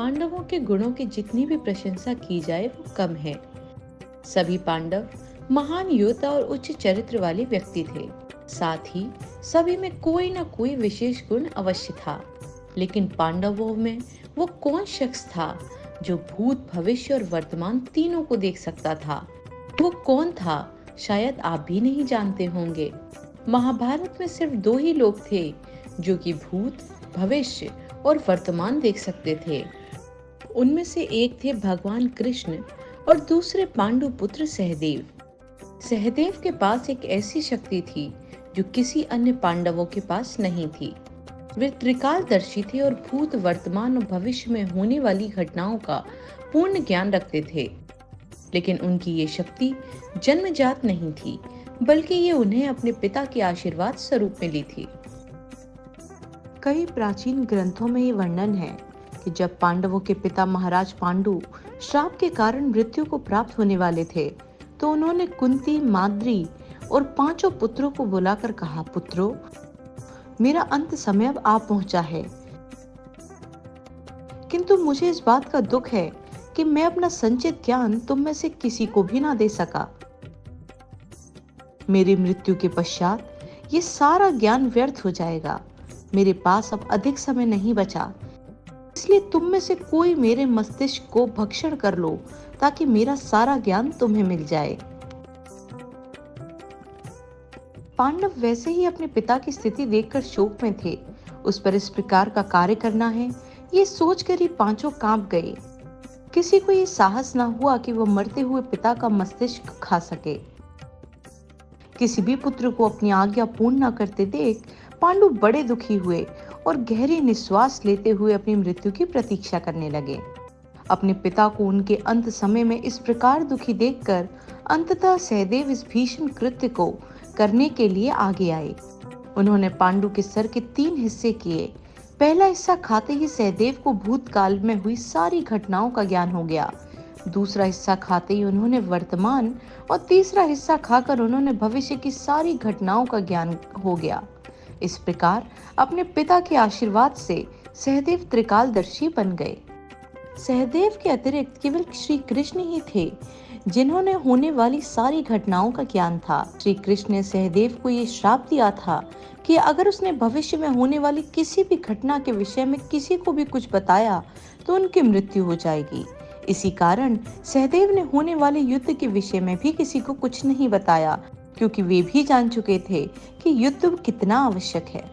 पांडवों के गुणों की जितनी भी प्रशंसा की जाए वो कम है। सभी पांडव महान योद्धा और उच्च चरित्र वाले व्यक्ति थे। साथ ही सभी में कोई न कोई विशेष गुण अवश्य था। लेकिन पांडवों में वो कौन शख्स था जो भूत, भविष्य और वर्तमान तीनों को देख सकता था? वो कौन था? शायद आप भी नहीं जानते होंगे। महाभारत में सिर्फ दो ही लोग थे जो कि भूत, भविष्य और वर्तमान देख सकते थे। उनमें से एक थे भगवान कृष्ण और दूसरे पांडु पुत्र सहदेव। सहदेव के पास एक ऐसी शक्ति थी जो किसी अन्य पांडवों के पास नहीं थी। वे त्रिकालदर्शी थे और भूत, वर्तमान और भविष्य में होने वाली घटनाओं का पूर्ण ज्ञान रखते थे। लेकिन उनकी ये शक्ति जन्मजात नहीं थी, बल्कि ये उन्हें अपने पिता के आशीर्वाद स्वरूप मिली थी। कई प्राचीन ग्रंथों में ये वर्णन है कि जब पांडवों के पिता महाराज पांडु श्राप के कारण मृत्यु को प्राप्त होने वाले थे, तो उन्होंने कुंती, माद्री और पांचों पुत्रों को बुलाकर कहा, पुत्रों, मेरा अंत समय अब आ पहुंचा है, किंतु मुझे इस बात का दुख है कि मैं अपना संचित ज्ञान तुम में से किसी को भी ना दे सका। मेरी मृत्यु के पश्चात ये सारा ज्ञान व्यर्थ हो जाएगा। मेरे पास अब अधिक समय नहीं बचा, इसलिए तुम में से कोई मेरे मस्तिष्क को भक्षण कर लो ताकि मेरा सारा ज्ञान तुम्हें मिल जाए। पांडव वैसे ही अपने पिता की स्थिति देखकर शोक में थे। उस पर इस प्रकार का कार्य करना है, ये सोचकर ही पांचों कांप गए। किसी को ये साहस ना हुआ कि वह मरते हुए पिता का मस्तिष्क खा सके। किसी भी पुत्र को अपनी आज्ञा पूर्ण न करते देख पांडु बड़े दुखी हुए और गहरी निश्वास लेते हुए अपनी मृत्यु की प्रतीक्षा करने लगे। अपने पिता को उनके अंत समय में इस प्रकार दुखी देखकर अंततः सहदेव इस भीषण कृत्य को करने के लिए आगे आए। उन्होंने पांडु के सर के 3 हिस्से किए। पहला हिस्सा खाते ही सहदेव को भूतकाल में हुई सारी घटनाओं का ज्ञान हो गया। दूसरा हिस्सा खाते ही उन्होंने वर्तमान और तीसरा हिस्सा खाकर उन्होंने भविष्य की सारी घटनाओं का ज्ञान हो गया। इस प्रकार अपने पिता के आशीर्वाद से सहदेव त्रिकालदर्शी बन गए। सहदेव के अतिरिक्त केवल श्री कृष्ण ही थे जिन्होंने होने वाली सारी घटनाओं का ज्ञान था। श्री कृष्ण ने सहदेव को ये श्राप दिया था कि अगर उसने भविष्य में होने वाली किसी भी घटना के विषय में किसी को भी कुछ बताया तो उनकी मृत्यु हो जाएगी। इसी कारण सहदेव ने होने वाले युद्ध के विषय में भी किसी को कुछ नहीं बताया, क्योंकि वे भी जान चुके थे कि युद्ध कितना आवश्यक है।